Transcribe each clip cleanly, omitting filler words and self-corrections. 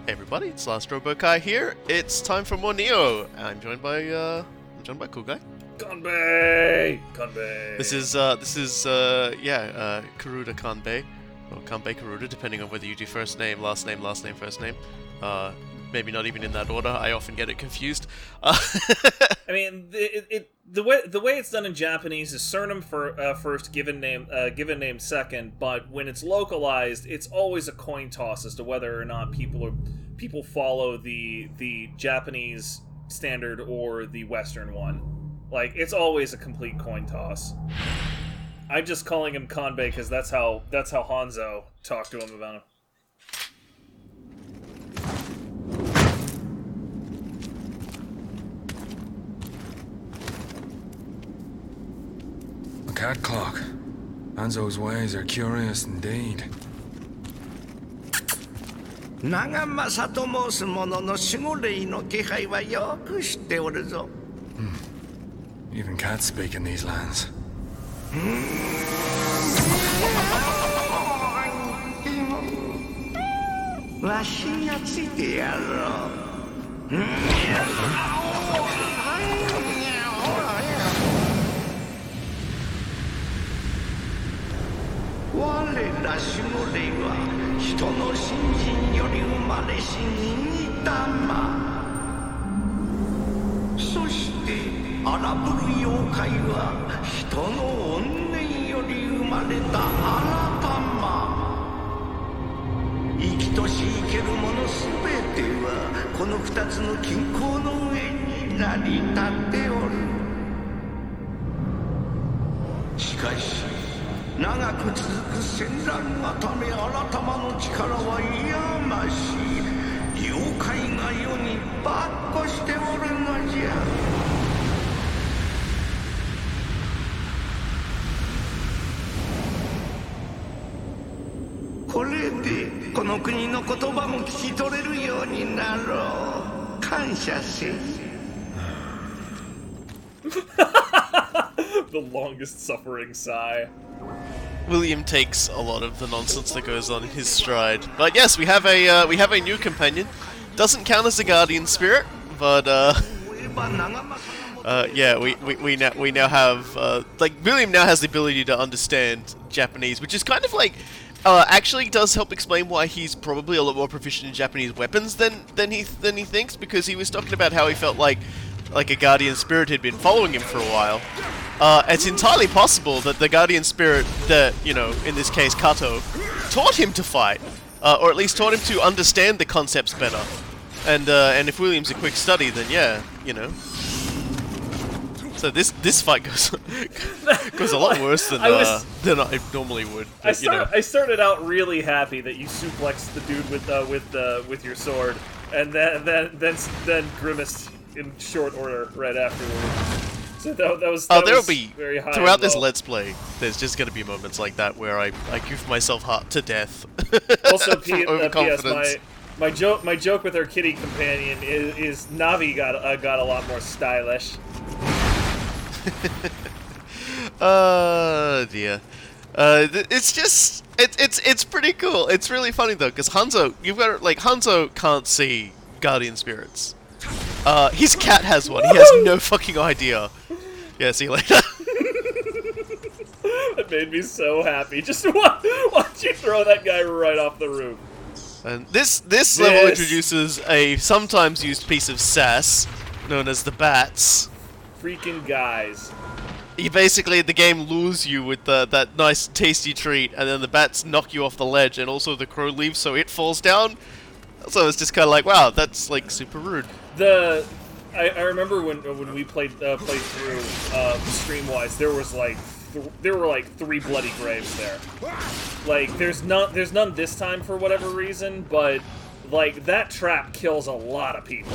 Hey everybody, it's Last Yokai here. It's time for more Nioh. I'm joined by Cool Guy. Kanbei! Kanbei! This is Karuda Kanbei, or Kanbei Karuda, depending on whether you do first name, last name, first name. Maybe not even in that order. I often get it confused. I mean, the way it's done in Japanese is surname first, given name second. But when it's localized, it's always a coin toss as to whether or not people follow the Japanese standard or the Western one. Like, it's always a complete coin toss. I'm just calling him Kanbei because that's how Hanzo talked to him about him. A cat clock. Hanzo's ways are curious indeed. 長政と申す者の守護霊の気配はよく知っておるぞ。Even cats speak in these lands. わしがついてやろう。我ら守護霊は人の信心より生まれし忍たま。そして荒ぶる妖怪は人の怨念より生まれた新たま。生きとし生けるものすべてはこの二つの均衡の上に成り立っておる。しかし長く続く戦乱がため新たまの力は勇ましい。妖怪が世にばっこしておるのじゃ。これでこの国の言葉も聞き取れるようになろう。感謝せい。The longest suffering sigh. William takes a lot of the nonsense that goes on in his stride. But yes, we have a new companion. Doesn't count as a guardian spirit, but yeah, we now have like William now has the ability to understand Japanese, which is kind of like actually does help explain why he's probably a lot more proficient in Japanese weapons than he thinks, because he was talking about how he felt like a guardian spirit had been following him for a while. It's entirely possible that the guardian spirit that, you know, in this case Kato, taught him to fight, or at least taught him to understand the concepts better. And if William's a quick study, then yeah, you know. So this fight goes a lot worse than I normally would. But, I started out really happy that you suplexed the dude with your sword, and then grimaced in short order right afterward. So that was there will be very high throughout this Let's Play. There's just going to be moments like that where I goof myself to death. Also, P.S. My joke with our kitty companion is Navi got a lot more stylish. Oh dear. It's pretty cool. It's really funny though, because Hanzo can't see guardian spirits. His cat has one. He has no fucking idea. Yeah, see you later. That made me so happy. Just watch you throw that guy right off the roof. And this level introduces a sometimes used piece of sass known as the bats. Freaking guys. The game lures you with that nice tasty treat, and then the bats knock you off the ledge, and also the crow leaves so it falls down. So it's just kind of like, wow, that's like super rude. I remember when we played through Streamwise, there were like 3 bloody graves there. Like there's none this time for whatever reason, but like that trap kills a lot of people.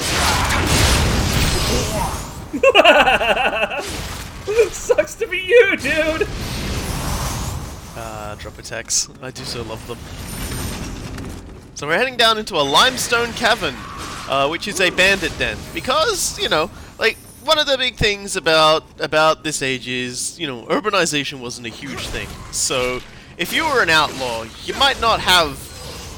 Sucks to be you, dude. Drop attacks. I do so love them. So we're heading down into a limestone cavern, which is a bandit den, because, you know, like, one of the big things about this age is, you know, urbanization wasn't a huge thing. So if you were an outlaw, you might not have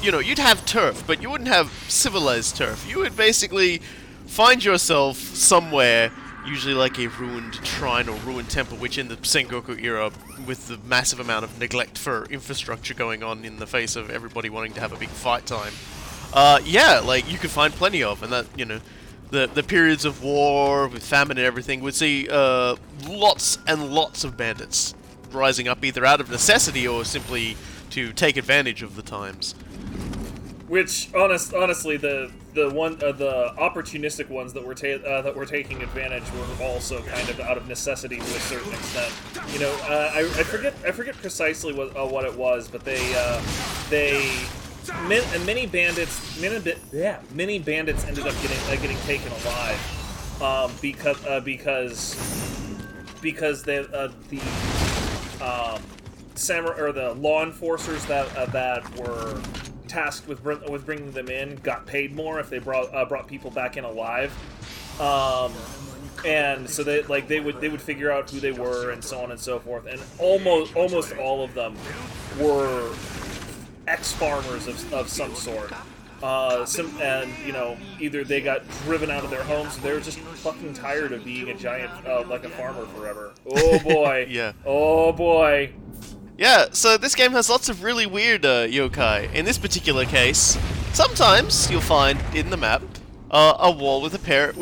you'd have turf, but you wouldn't have civilized turf. You would basically find yourself somewhere, usually like a ruined shrine or ruined temple, which in the Sengoku era, with the massive amount of neglect for infrastructure going on in the face of everybody wanting to have a big fight time, yeah, like, you could find plenty of, and that, the periods of war, with famine and everything, would see lots and lots of bandits rising up either out of necessity or simply to take advantage of the times. Which, honestly, the opportunistic ones that were taking advantage were also kind of out of necessity to a certain extent. I forget precisely what it was, but many bandits ended up getting taken alive because the law enforcers that were tasked with bringing them in got paid more if they brought people back in alive, and so they would figure out who they were and so on and so forth, and almost all of them were ex-farmers of some sort. Either they got driven out of their homes, or they were just fucking tired of being a giant, like a farmer forever. Oh boy. Yeah. Oh boy. Yeah, so this game has lots of really weird yokai. In this particular case, sometimes you'll find in the map a wall with a pair of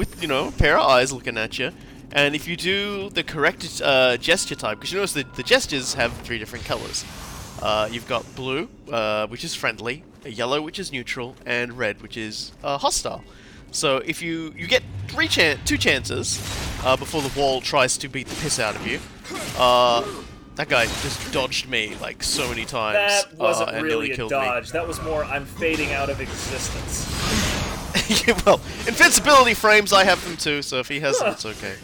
eyes looking at you, and if you do the correct gesture type, because you notice the gestures have 3 different colors. You've got blue, which is friendly, yellow, which is neutral, and red, which is hostile. So if you get 2 chances before the wall tries to beat the piss out of you. That guy just dodged me like so many times. That wasn't and really nearly a dodge. Me. That was more, I'm fading out of existence. Yeah, well, invincibility frames, I have them too, so if he has them, it's okay.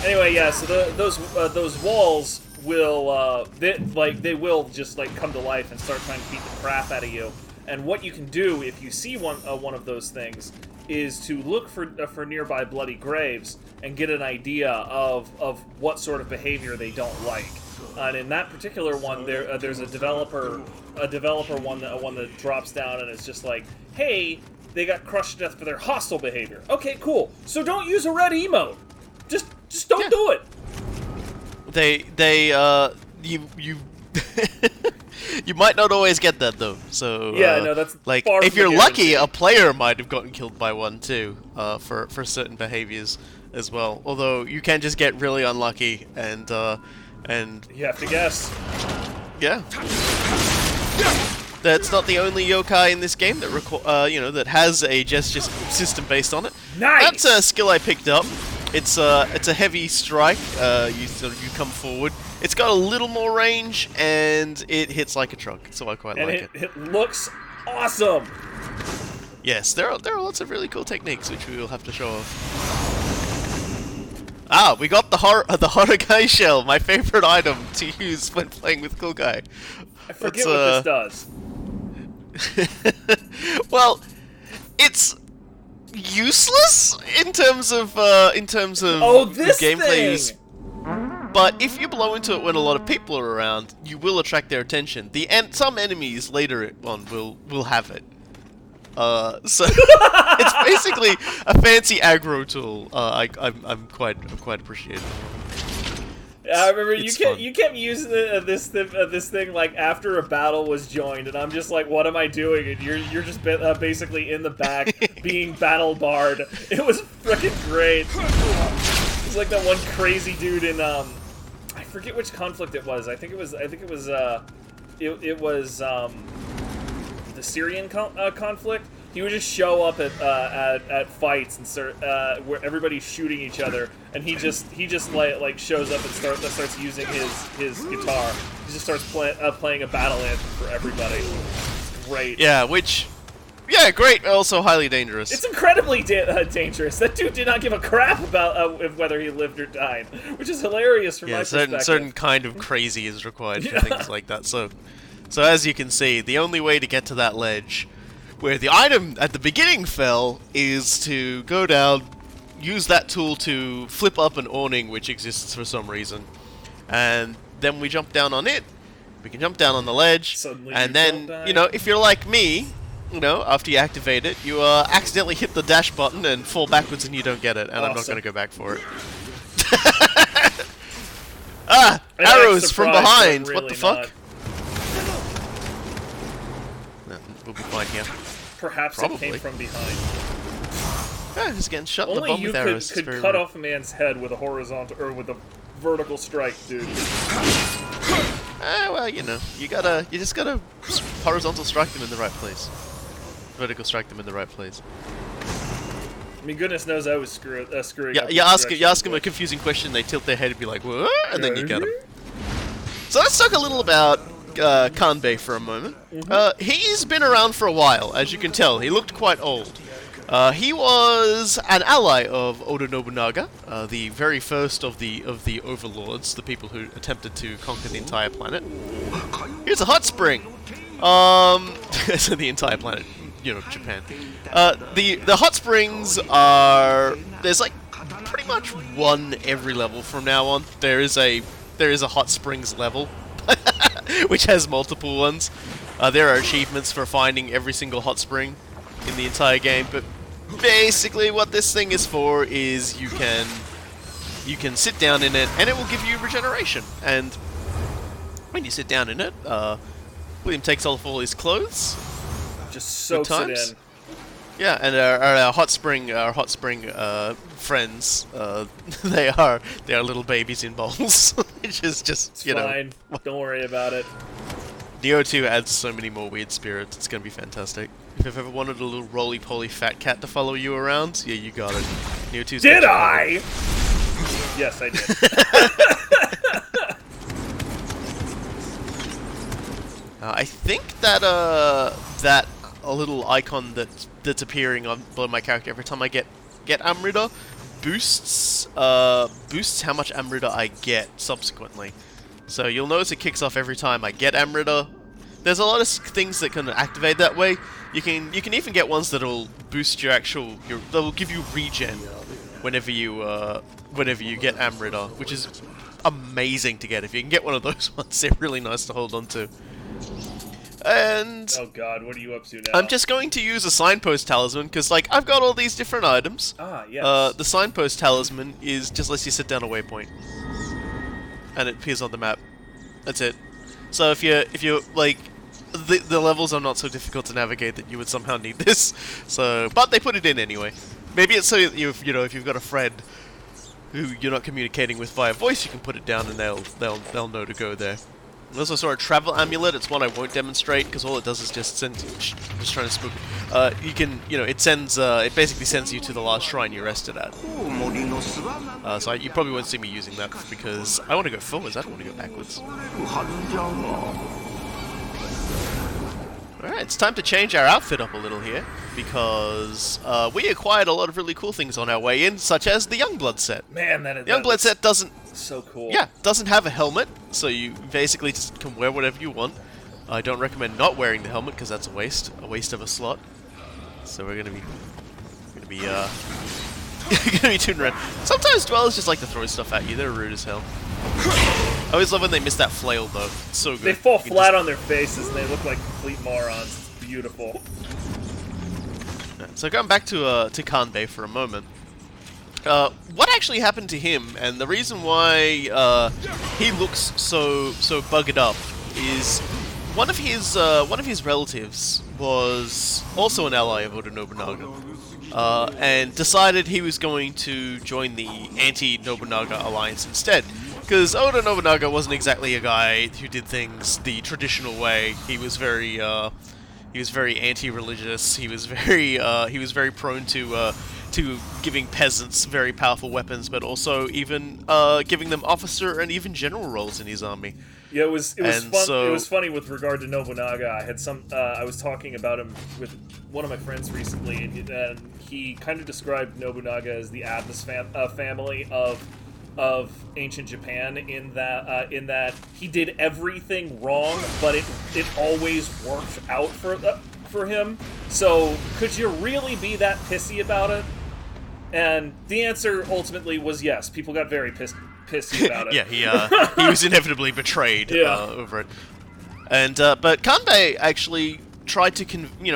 Anyway, yeah, so those walls will, they will just, like, come to life and start trying to beat the crap out of you. And what you can do if you see one of those things is to look for nearby bloody graves and get an idea of what sort of behavior they don't like. And in that particular one, there's a developer one that drops down and it's just like, hey, they got crushed to death for their hostile behavior. Okay, cool. So don't use a red emote. Just don't do it. You you might not always get that though. So yeah, no, that's like far if from you're lucky, guarantee. a player might have gotten killed by one too, for certain behaviors as well. Although you can just get really unlucky and you have to guess. Yeah. That's not the only yokai in this game that that has a gesture system based on it. Nice. That's a skill I picked up. It's a heavy strike. You come forward. It's got a little more range and it hits like a truck, so I quite like it. It looks awesome. Yes, there are lots of really cool techniques which we will have to show off. Ah, we got the Horagai shell, my favorite item to use when playing with Cool Guy. I forget what this does. Well, it's useless in terms of oh, this gameplay. thing! But if you blow into it when a lot of people are around, you will attract their attention. Some enemies later on will have it. So it's basically a fancy aggro tool. I'm quite appreciative. I remember you kept using this thing like after a battle was joined, and I'm just like, what am I doing? And you're just basically in the back being battle barred. It was freaking great. It's like that one crazy dude in I forget which conflict it was. I think it was the Syrian conflict. He would just show up at fights and start where everybody's shooting each other, and he just like shows up and starts using his guitar. He just starts playing a battle anthem for everybody. It's great. Yeah, great. Also highly dangerous. It's incredibly dangerous. That dude did not give a crap about whether he lived or died, which is hilarious from my perspective. Certain kind of crazy is required for things like that. So as you can see, the only way to get to that ledge, where the item at the beginning fell, is to go down, use that tool to flip up an awning which exists for some reason, and then we jump down on it, We can jump down on the ledge, Suddenly and you then, don't die. you know, if you're like me, you know, after you activate it, you accidentally hit the dash button and fall backwards and you don't get it, and I'm not Awesome. going to go back for it. Ah! An Arrows extra from prize, but behind! really What the fuck? not. No, we'll be fine here. Perhaps it Probably. came from behind. Ah, just getting shot in the Only bum you with arrows. could It's very cut rude. off a man's head with a horizontal or with a vertical strike, dude. Well, you know, you just gotta horizontal strike them in the right place. Vertical strike them in the right place. I mean, goodness knows I was screwing Yeah, up. you ask them a directions, confusing question, they tilt their head and be like, "What?" And then you get them. So let's talk a little about Kanbei for a moment. He's been around for a while, as you can tell. He looked quite old. He was an ally of Oda Nobunaga, the very first of the overlords, the people who attempted to conquer the entire planet. Here's a hot spring. So the entire planet, you know, Japan. The hot springs are there's like pretty much one every level from now on. There is a hot springs level, which has multiple ones. There are achievements for finding every single hot spring in the entire game, but basically what this thing is for is you can sit down in it and it will give you regeneration. And when you sit down in it, William takes off all his clothes. Just soaks it times. in. Yeah, and our hot spring friends, they are little babies in bowls, which is just It's you know. fine. Don't worry about it. Nioh 2 adds so many more weird spirits. It's gonna be fantastic. If you've ever wanted a little roly-poly fat cat to follow you around, yeah, you got it. Nioh 2's Did got you I? Yes, I did. I think that that a little icon that's appearing on below my character every time I get Amrita boosts how much Amrita I get subsequently. So you'll notice it kicks off every time I get Amrita. There's a lot of things that can activate that way. You can even get ones that'll boost that'll give you regen whenever you get Amrita, which is amazing to get. If you can get one of those ones, they're really nice to hold on to. And Oh god, what are you up to now? I'm just going to use a signpost talisman because, like, I've got all these different items. Ah, yes. The signpost talisman just lets you set down a waypoint, and it appears on the map. That's it. So if you're like, the levels are not so difficult to navigate that you would somehow need this. So, but they put it in anyway. Maybe it's so that if you've got a friend who you're not communicating with via voice, you can put it down and they'll know to go there. I also saw a travel amulet. It's one I won't demonstrate because all it does is just send. Just trying to spook. It basically sends you to the last shrine you rested at. So you probably won't see me using that because I want to go forwards. I don't want to go backwards. Alright, it's time to change our outfit up a little here because we acquired a lot of really cool things on our way in, such as the Youngblood set. Man, The Youngblood set doesn't so cool. doesn't have a helmet, so you basically just can wear whatever you want. I don't recommend not wearing the helmet because that's a waste of a slot. So we're gonna be gonna be tuning around. Sometimes dwellers just like to throw stuff at you. They're rude as hell. I always love when they miss that flail though. It's so good. They fall You can flat on their faces and they look like complete morons. It's beautiful. So going back to Kanbei for a moment. What actually happened to him, and the reason why he looks so buggered up, is one of his relatives was also an ally of Oda Nobunaga, and decided he was going to join the anti-Nobunaga alliance instead. Because Oda Nobunaga wasn't exactly a guy who did things the traditional way. He was very anti-religious. He was very prone to giving peasants very powerful weapons, but also even giving them officer and even general roles in his army. Yeah, it was fun. So, it was funny with regard to Nobunaga. I was talking about him with one of my friends recently, and he kind of described Nobunaga as the Addis family of ancient Japan in that he did everything wrong, but it always worked out for him. So could you really be that pissy about it? And the answer ultimately was yes. People got very pissy about it. yeah, he was inevitably betrayed over it. And but Kanbei actually tried to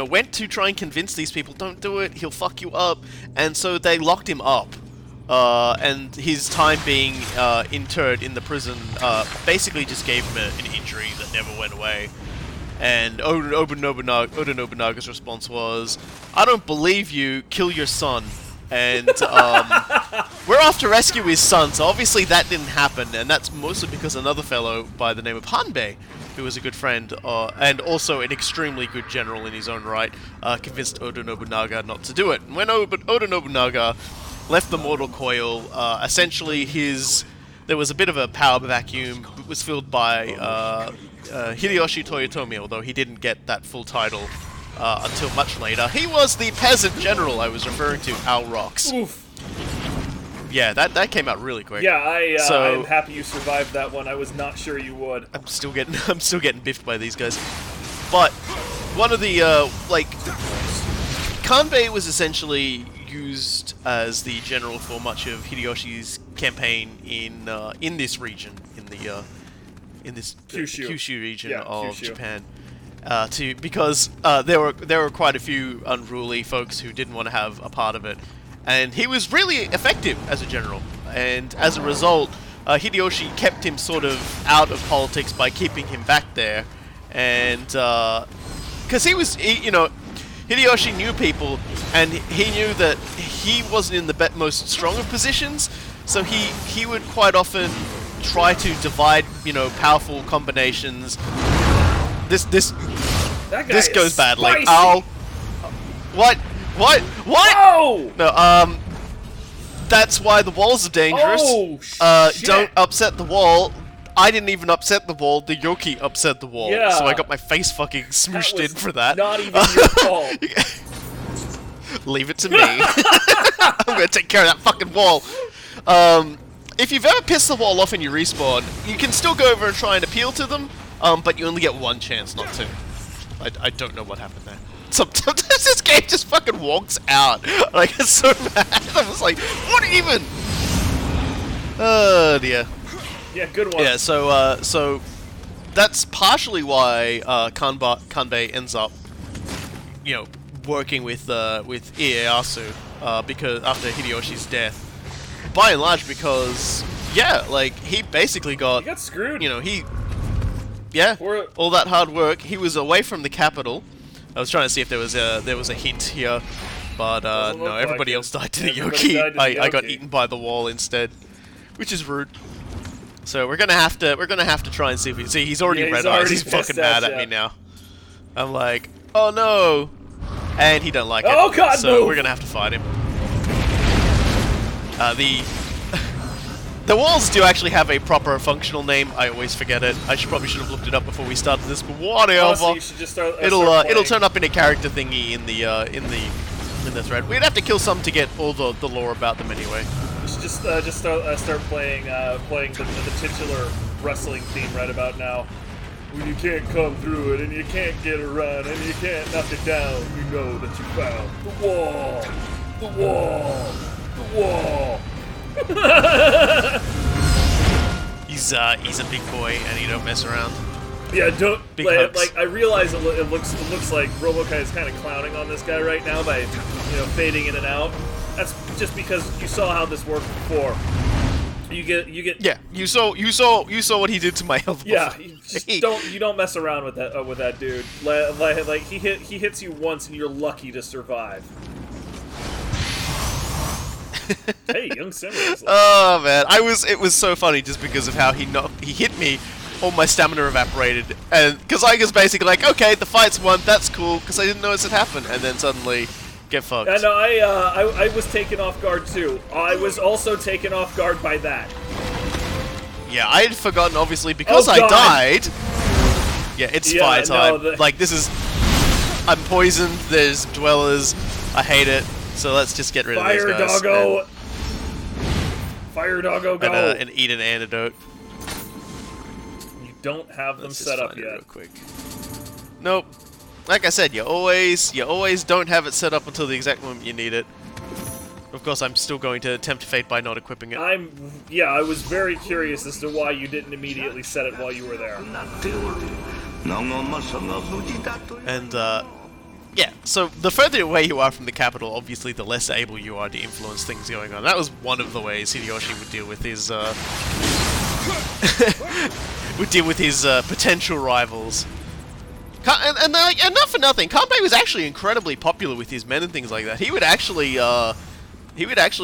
went to try and convince these people, don't do it, he'll fuck you up, and so they locked him up. And his time being interred in the prison basically just gave him an injury that never went away. And Oda Nobunaga's response was, "I don't believe you, kill your son." And we're off to rescue his son, so obviously that didn't happen, and that's mostly because another fellow by the name of Hanbei, who was a good friend and also an extremely good general in his own right, convinced Oda Nobunaga not to do it. And when Oda Nobunaga left the mortal coil, essentially there was a bit of a power vacuum. It was filled by Hideyoshi Toyotomi, although he didn't get that full title until much later. He was the peasant general I was referring to, Al Rox. Oof. Yeah, that came out really quick. Yeah, I'm happy you survived that one. I was not sure you would. I'm still getting biffed by these guys. But one of the Kanbei was essentially used as the general for much of Hideyoshi's campaign in this region, in this Kyushu region of Kyushu. Japan. Because there were quite a few unruly folks who didn't want to have a part of it, and he was really effective as a general. And as a result, Hideyoshi kept him sort of out of politics by keeping him back there, and because Hideyoshi knew people, and he knew that he wasn't in the most strong of positions, so he would quite often try to divide, powerful combinations. This goes badly. Spicy. Ow! What? Whoa! No, that's why the walls are dangerous. Oh, shit. Don't upset the wall. I didn't even upset the wall. The Yokai upset the wall. Yeah. So I got my face fucking smooshed in for that. Not even your fault. Leave it to me. I'm gonna take care of that fucking wall. If you've ever pissed the wall off and you respawn, you can still go over and try and appeal to them, but you only get one chance not to. I don't know what happened there. Sometimes this game just fucking wonks out. Like, it's so mad. I was like, what even? Oh dear. Yeah, good one. Yeah, so that's partially why Kanbei ends up, working with Ieyasu because after Hideyoshi's death. By and large, because he basically You got screwed. All that hard work. He was away from the capital. I was trying to see if there was a hint here, but no, everybody else died to the Yokai. I got eaten by the wall instead, which is rude. So we're gonna have to try and see if he's already red eyes. He's fucking mad at me now. I'm like, oh no, and he don't like it. Oh god, so no. we're gonna have to fight him. The walls do actually have a proper functional name. I always forget it. I probably should have looked it up before we started this. But whatever. Honestly, you should just start It'll turn up in a character thingy in the thread. We'd have to kill some to get all the lore about them anyway. You should just start playing the titular wrestling theme right about now. When you can't come through it, and you can't get around, and you can't knock it down, you know that you found the wall, the wall, the wall. He's a big boy and he don't mess around. Yeah, don't Big like, hugs. I realize it looks like Robokai is kind of clowning on this guy right now by fading in and out. That's just because you saw how this worked before. You get Yeah, you saw what he did to my health. yeah. before. You don't mess around with that dude. Like he hits you once and you're lucky to survive. Hey, young samurai. Oh man, it was so funny just because of how he hit me, all my stamina evaporated, and because I was basically like, okay, the fight's won, that's cool, because I didn't know this had happened, and then suddenly get fucked. And I was taken off guard too. I was also taken off guard by that. Yeah, I had forgotten obviously because Oh, I God. died. Yeah, it's fire time. no, Like this is, I'm poisoned. There's dwellers. I hate it. So let's just get rid of Fire these guys. doggo. Fire doggo, go. And eat an antidote. You don't have them Let's just set up find it yet. real quick. Nope. Like I said, you always don't have it set up until the exact moment you need it. Of course, I'm still going to tempt fate by not equipping it. I was very curious as to why you didn't immediately set it while you were there. なっておる And yeah, so the further away you are from the capital, obviously the less able you are to influence things going on. That was one of the ways Hideyoshi would deal with his potential rivals. And not for nothing, Kanbei was actually incredibly popular with his men and things like that. He would actually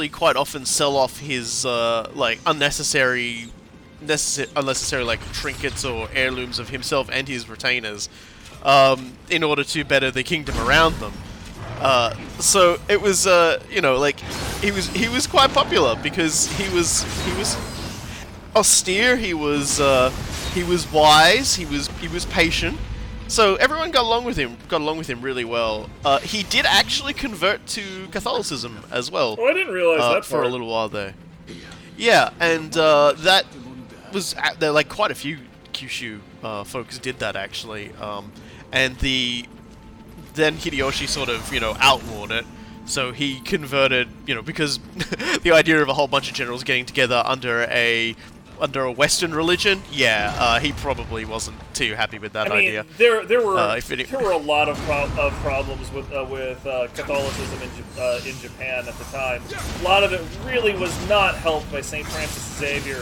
quite often sell off his like unnecessary like trinkets or heirlooms of himself and his retainers in order to better the kingdom around them. So it was you know, like he was quite popular because he was austere, he was wise, he was patient. So everyone got along with him really well. He did actually convert to Catholicism as well. Oh, I didn't realize that for a little while there. Yeah, and that was there. Like quite a few Kyushu folks did that actually, and then Hideyoshi sort of outlawed it. So he converted, because the idea of a whole bunch of generals getting together under a Western religion, he probably wasn't too happy with that idea. There were a lot of problems with Catholicism in Japan at the time. A lot of it really was not helped by Saint Francis Xavier,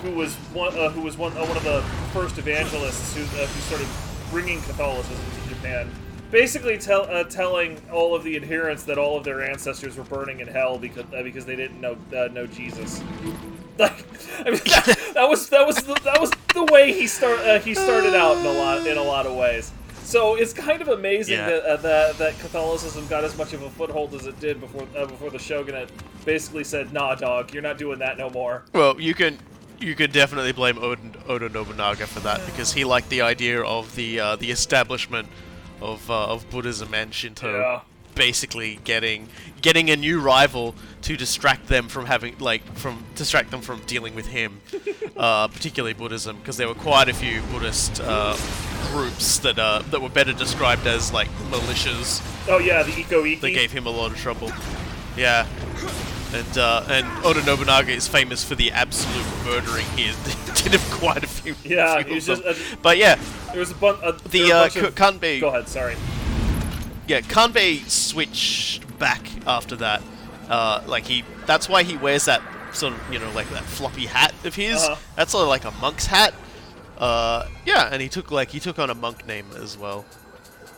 who was one of the first evangelists who started bringing Catholicism to Japan. Basically, telling all of the adherents that all of their ancestors were burning in hell because they didn't know Jesus. Like, I mean, that was the way he started out in a lot of ways. So it's kind of amazing that Catholicism got as much of a foothold as it did before the shogunate basically said, "Nah, dog, you're not doing that no more." Well, you could definitely blame Oda Nobunaga for that because he liked the idea of the establishment of Buddhism and Shinto, basically getting a new rival to distract them from dealing with him, particularly Buddhism, because there were quite a few Buddhist groups that were better described as like militias. Oh yeah, the Iko-Iki. They gave him a lot of trouble. Yeah. And Oda Nobunaga is famous for the absolute murdering he did of quite a few. Yeah, he was just. But yeah, there was a bunch. Kanbei. Go ahead. Sorry. Yeah, Kanbei switched back after that. That's why he wears that sort of like that floppy hat of his. That's sort of like a monk's hat. And he took on a monk name as well.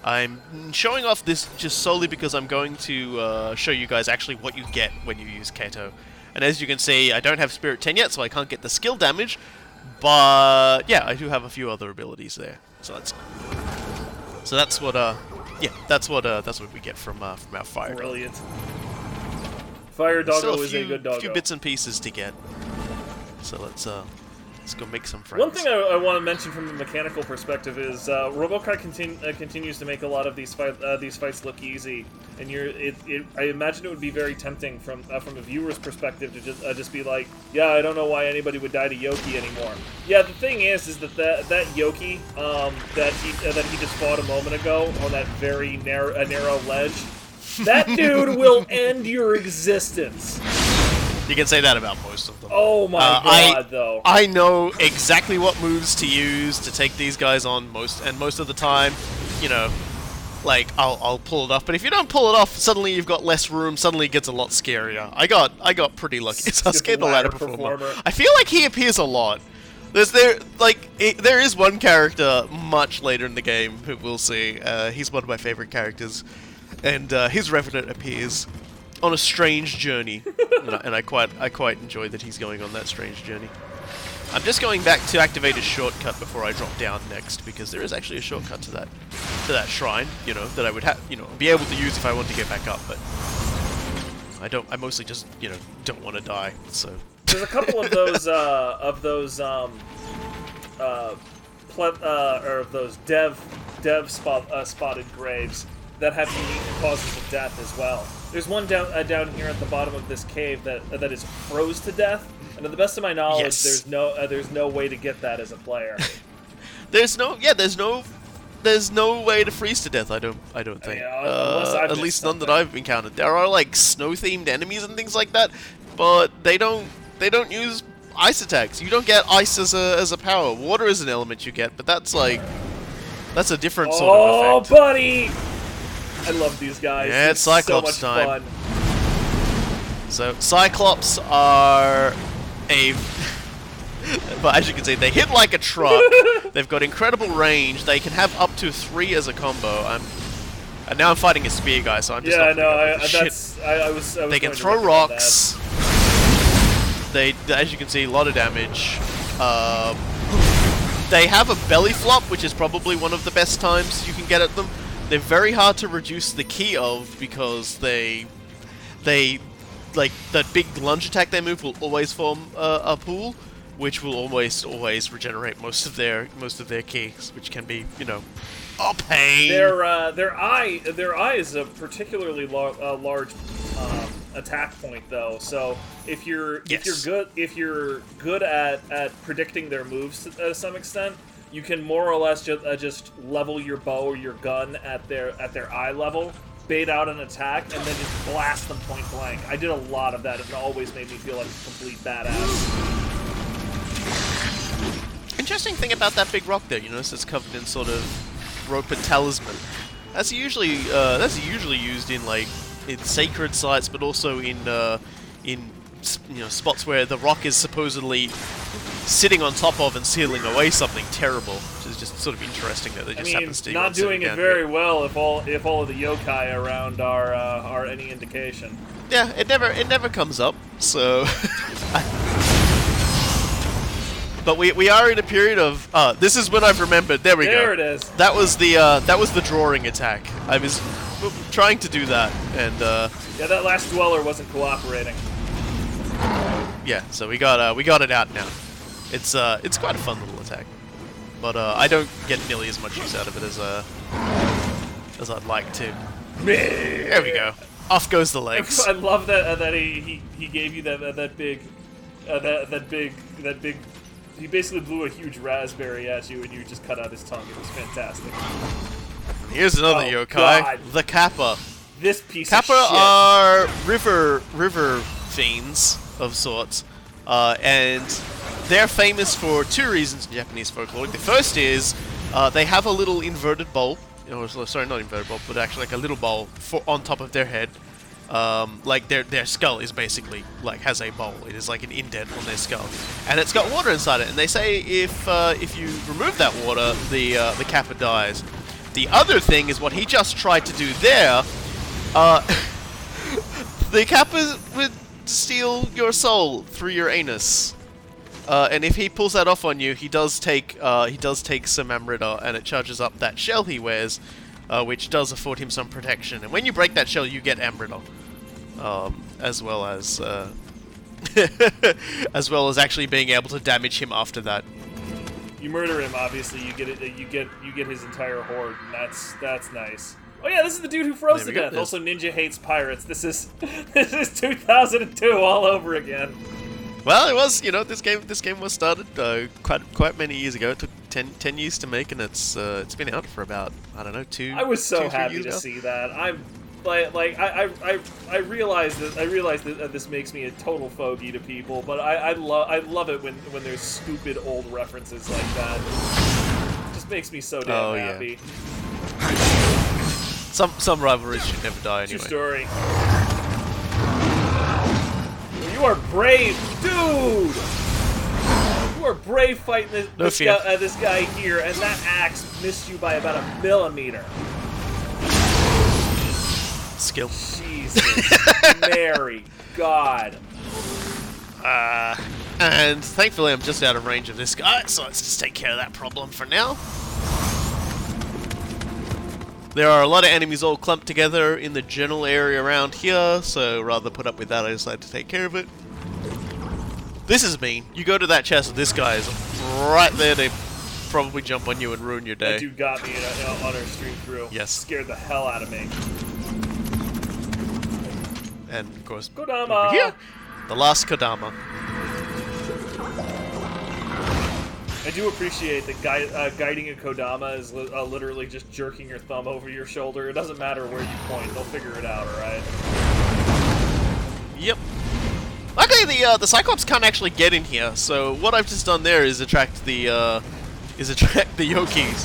I'm showing off this just solely because I'm going to show you guys actually what you get when you use Kato. And as you can see, I don't have Spirit 10 yet, so I can't get the skill damage. But yeah, I do have a few other abilities there. So that's what we get from our fire. Brilliant. Fire doggo is a good doggo. A few bits and pieces to get. So let's go make some friends. One thing I want to mention from the mechanical perspective is Robokai continues to make a lot of these fights look easy, and I imagine it would be very tempting from a viewer's perspective to just be like, yeah, I don't know why anybody would die to Yoki anymore. Yeah, the thing is that Yoki that he just fought a moment ago on that very narrow ledge, that dude will end your existence. You can say that about most of them. Oh my god, though. I know exactly what moves to use to take these guys on most of the time, I'll pull it off. But if you don't pull it off, suddenly you've got less room, suddenly it gets a lot scarier. I got pretty lucky. Sasuke the ladder performer. I feel like he appears a lot. There is one character much later in the game who we'll see. He's one of my favorite characters. And his Revenant appears on a strange journey, and I quite enjoy that he's going on that strange journey. I'm just going back to activate a shortcut before I drop down next, because there is actually a shortcut to that shrine, that I would be able to use if I want to get back up, but I don't. I mostly just don't want to die. So there's a couple of those spotted graves that have unique causes of death as well. There's one down here at the bottom of this cave that is froze to death, and to the best of my knowledge, there's no way to get that as a player. there's no way to freeze to death. I don't think. Yeah, at least none that I've encountered. There are like snow-themed enemies and things like that, but they don't use ice attacks. You don't get ice as a power. Water is an element you get, but that's like that's a different sort of effect. Oh, buddy! I love these guys. Yeah, it's Cyclops so much time. Fun. So Cyclops are a but as you can see, they hit like a truck. They've got incredible range. They can have up to 3 as a combo. And now I'm fighting a spear guy, so I'm just not I was they can going to throw recommend rocks. They, as you can see, a lot of damage. They have a belly flop, which is probably one of the best times you can get at them. They're very hard to reduce the ki of because they like that big lunge attack they move will always form a pool, which will always regenerate most of their ki, which can be, you know, a pain. Their eye is a particularly large attack point, though. So if you're good at predicting their moves to some extent, you can more or less just level your bow or your gun at their eye level, bait out an attack, and then just blast them point blank. I did a lot of that, and it always made me feel like a complete badass. Interesting thing about that big rock there, you notice it's covered in sort of rope and talisman. That's usually used in like in sacred sites, but also in you know, spots where the rock is supposedly sitting on top of and sealing away something terrible, which is just sort of interesting that they just happen to not doing it very well if all of the yokai around are any indication. Yeah, it never comes up, so. But we are in a period of this is when I've remembered. There we go. There it is. That was the drawing attack. I was trying to do that, and yeah, that last dweller wasn't cooperating. Yeah, so we got it out now. It's quite a fun little attack, but I don't get nearly as much use out of it as I'd like to. There we go. Off goes the legs. I love that he gave you that big. He basically blew a huge raspberry at you, and you just cut out his tongue. It was fantastic. Here's another yokai, God. the Kappa. This piece Kappa of shit. are river fiends of sorts, and they're famous for 2 reasons in Japanese folklore. The first is they have a little inverted bowl. Sorry, not inverted bowl, but actually like a little bowl on top of their head. Like their skull is basically like has a bowl. It is like an indent on their skull, and it's got water inside it. And they say if you remove that water, the Kappa dies. The other thing is what he just tried to do there. The Kappa would steal your soul through your anus, and if he pulls that off on you, he does take some Amrita, and it charges up that shell he wears, which does afford him some protection. And when you break that shell, you get Amrita, as well as actually being able to damage him after that. You murder him, obviously. You get it. You get his entire horde, and that's nice. Oh yeah, this is the dude who froze to death. Also, Ninja hates pirates. This is 2002 all over again. Well, it was, this game was started quite many years ago. It took 10 years to make, and it's been out for about, I don't know, 2. I was so 2, 3 happy years to ago. see that. I'm I realize that this makes me a total fogey to people, but I love it when there's stupid old references like that. It just makes me so damn happy. Yeah. Some rivalries should never die anyway. True story. You are brave, dude! You are brave fighting this guy here, and that axe missed you by about 1 millimeter. Skill. Jesus. Mary. God. And thankfully I'm just out of range of this guy, so let's just take care of that problem for now. There are a lot of enemies all clumped together in the general area around here, so rather than put up with that, I decided to take care of it. This is mean. You go to that chest, and this guy is right there to probably jump on you and ruin your day. That dude got me on our stream through. Yes. Scared the hell out of me. And, of course, Kodama! over here, the last Kodama. I do appreciate that guiding a Kodama is literally just jerking your thumb over your shoulder. It doesn't matter where you point, they'll figure it out, alright? Yep. Like Luckily, the Cyclops can't actually get in here. So what I've just done there is attract the Yokis,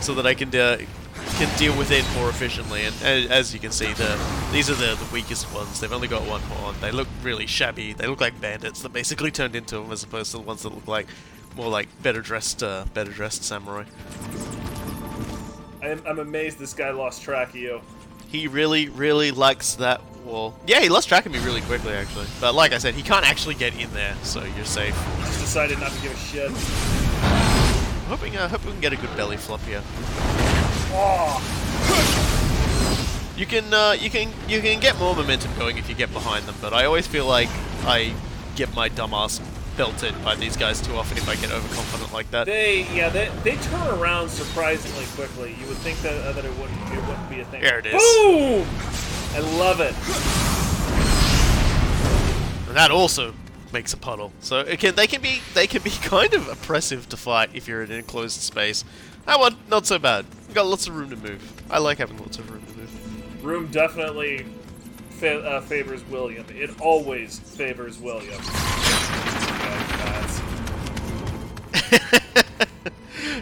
so that I can deal with it more efficiently. And as you can see, these are the weakest ones. They've only got one horn. They look really shabby. They look like bandits that basically turned into them, as opposed to the ones that look like more like better dressed samurai. I'm amazed this guy lost track of you. He really, really likes that wall. Yeah, he lost track of me really quickly, actually. But like I said, he can't actually get in there, so you're safe. Just decided not to give a shit. Hope we can get a good belly flop here. Oh. You can get more momentum going if you get behind them, but I always feel like I get my dumbass belted by these guys too often if I get overconfident like that. They turn around surprisingly quickly. You would think that it wouldn't be a thing. There it is. Boom! I love it. And that also makes a puddle. So they can be kind of oppressive to fight if you're in an enclosed space. That one, not so bad. We've got lots of room to move. I like having lots of room to move. Room definitely favors William. It always favors William.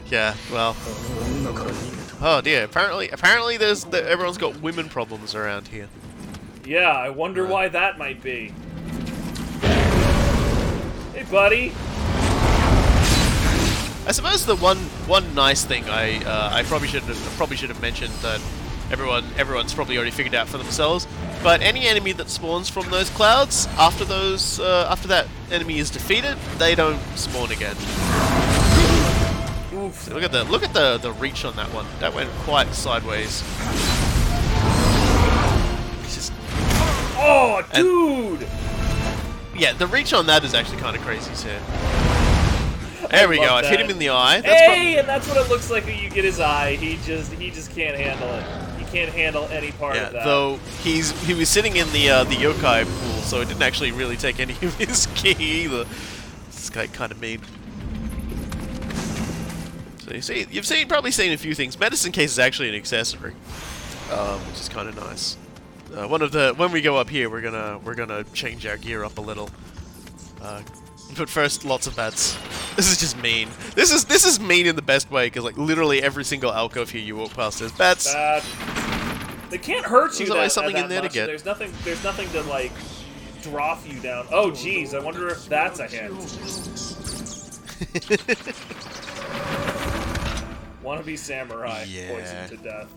Yeah, well. Oh dear. Apparently, everyone's got women problems around here. Yeah, I wonder why that might be. Hey, buddy. I suppose the one nice thing I probably should have mentioned that everyone's probably already figured out for themselves. But any enemy that spawns from those clouds after that enemy is defeated, they don't spawn again. Oof. So look at the reach on that one. That went quite sideways. It's just, oh, dude! yeah, the reach on that is actually kind of crazy too. There we go. I've hit him in the eye. And that's what it looks like when you get his eye. He just can't handle it. He can't handle any part of that. Though he was sitting in the Yokai pool, so it didn't actually really take any of his ki either. This guy kind of mean. So you've probably seen a few things. Medicine case is actually an accessory, which is kind of nice. When we go up here, we're gonna change our gear up a little. But first, lots of bats. This is just mean. This is mean in the best way, because like literally every single alcove here you walk past, there's bats. They can't hurt you. There's always something in there much. to get. There's nothing to like drop you down. Oh geez, I wonder if that's a hit. Wannabe samurai poisoned to death.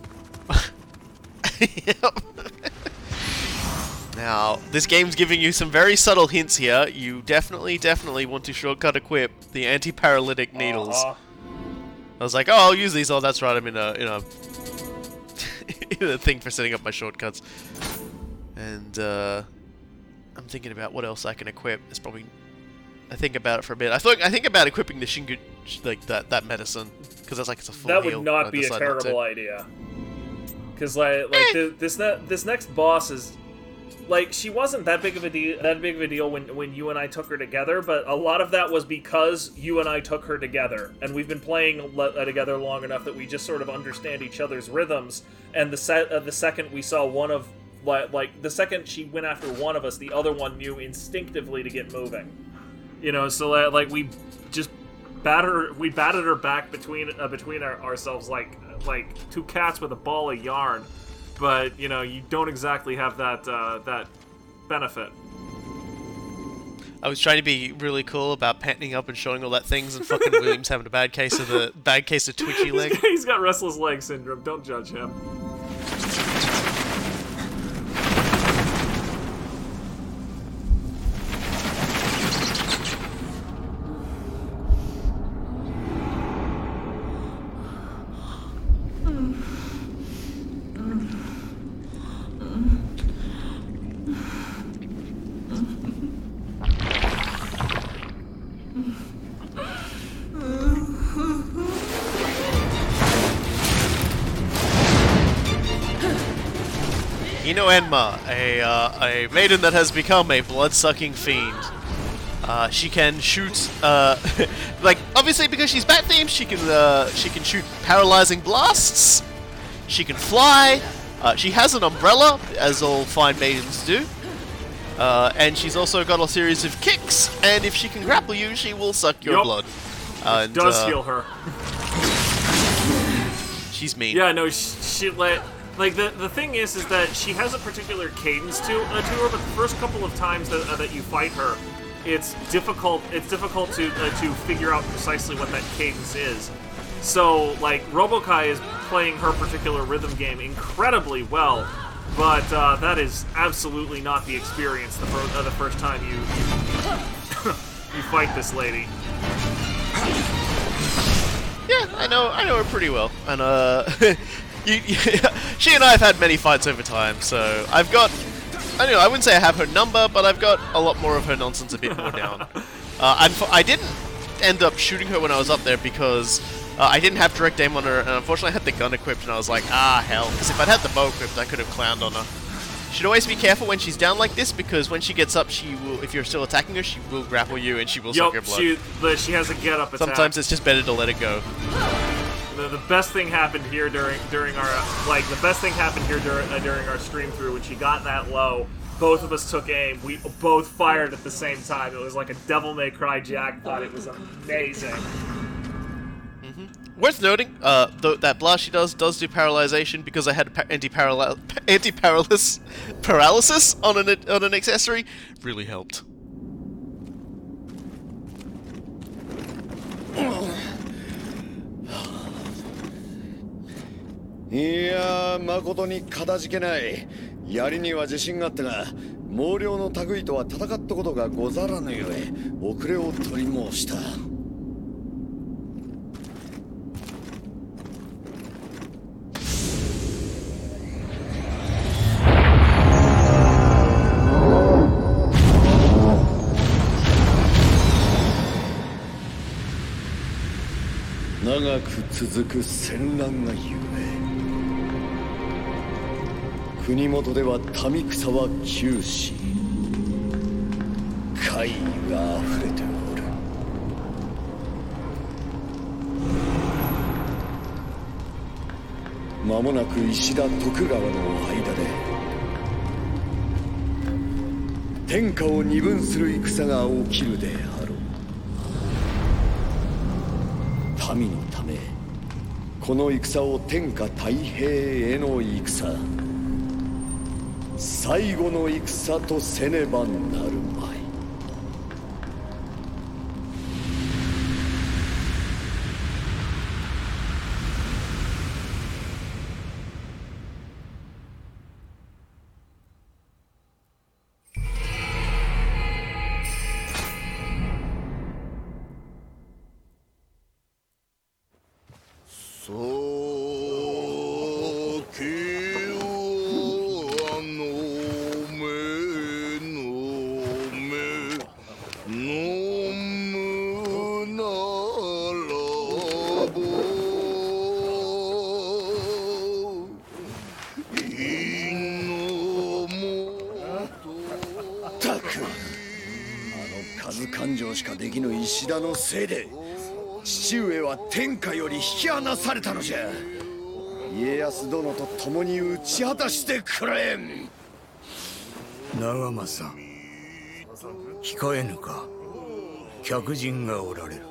Yep. Now, this game's giving you some very subtle hints here. You definitely want to shortcut equip the anti-paralytic needles. I was like, oh, I'll use these. Oh, that's right. I'm in a in a thing for setting up my shortcuts. And I'm thinking about what else I can equip. It's probably I think about it for a bit. I think about equipping the Shingu, like that medicine, because that's like it's a full That heal. would not be a terrible idea. Because this next boss is. Like, she wasn't that big of a deal when you and I took her together, but a lot of that was because you and I took her together, and we've been playing together long enough that we just sort of understand each other's rhythms. And the second we saw one of the second she went after one of us, the other one knew instinctively to get moving. You know, so like we just batted her back between ourselves like two cats with a ball of yarn. But, you know, you don't exactly have that benefit. I was trying to be really cool about panting up and showing all that things, and fucking William's having a bad case of twitchy leg. He's got restless leg syndrome. Don't judge him. Enma, a maiden that has become a blood-sucking fiend. She can shoot, like obviously because she's bat-themed, she can shoot paralyzing blasts. She can fly. She has an umbrella, as all fine maidens do. And she's also got a series of kicks, and if she can grapple you, she will suck your blood. And, does heal her. She's mean. Yeah, no, she like the thing is that she has a particular cadence to her, but the first couple of times that you fight her, it's difficult. It's difficult to figure out precisely what that cadence is. So, like, Robokai is playing her particular rhythm game incredibly well, but that is absolutely not the experience the first time you you fight this lady. Yeah, I know her pretty well, and she and I have had many fights over time, so I've got, I wouldn't say I have her number, but I've got a lot more of her nonsense a bit more down. I didn't end up shooting her when I was up there because I didn't have direct aim on her, and unfortunately I had the gun equipped, and I was like, hell, because if I'd had the bow equipped, I could have clowned on her. You should always be careful when she's down like this, because when she gets up, she will, if you're still attacking her, she will grapple you, and she will suck your blood. She has a get-up attack. Sometimes it's just better to let it go. The best thing happened here during our stream through when she got that low. Both of us took aim. We both fired at the same time. It was like a Devil May Cry jackpot. It was amazing. Worth noting, that blast she does do paralyzation because I had anti-paralysis on an accessory. Really helped. Yeah, 誠にかたじけない。槍には自信があったが、毛量の類とは戦ったことがござらぬゆえ、遅れを取り申した。長く続く戦乱がゆえ、国元では民草は窮し、怪異が溢れておる。間もなく石田徳川の間で天下を二分する戦が起きるであろう。民のため、この戦を天下太平への戦、最後の戦とせねばなるまい。しかできぬ石田のせいで父上は天下より引き離されたのじゃ。家康殿と共に打ち果たしてくれ。長政、控えぬか。客人がおられる。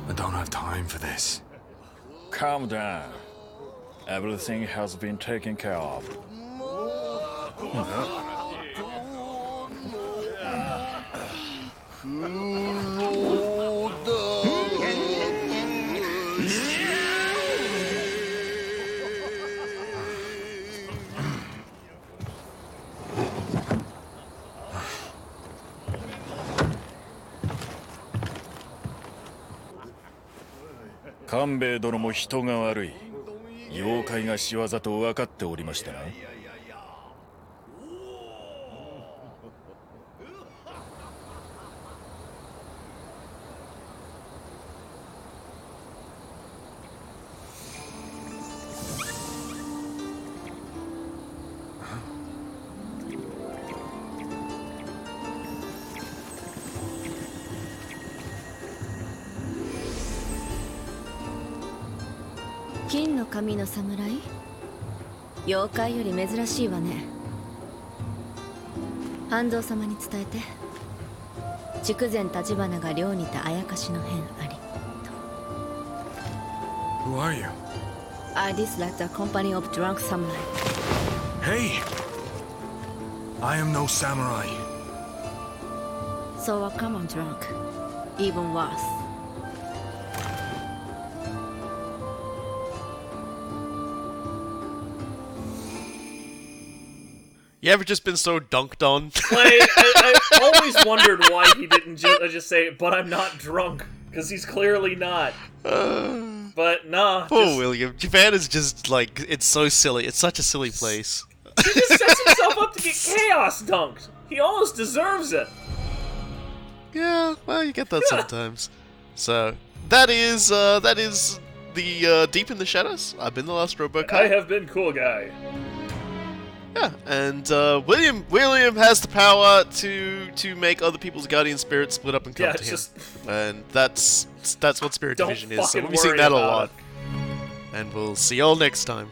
I don't have time for this. Calm down. Everything has been taken care of. Kanbei殿も人が悪い。妖怪が仕業と分かっておりましたな。金の髪の侍？妖怪より珍しいわね。半蔵様に伝えて。筑前立花が寮にてあやかしの変あり。Who are you? I dislike the company of drunk samurai. Hey! I am no samurai. So a common drunk. Even worse. You ever just been so dunked on? I always wondered why he didn't just say, "But I'm not drunk," because he's clearly not. But nah. Poor William. Japan is just like, it's so silly. It's such a silly place. He just sets himself up to get chaos dunked. He almost deserves it. Yeah, well, you get that sometimes. So that is the Deep in the Shadows. I've been the last Robokai. I have been Cool Guy. Yeah, and William has the power to make other people's guardian spirits split up and come to him. And that's what Spirit Division is. So we'll be seeing that a lot. And we'll see y'all next time.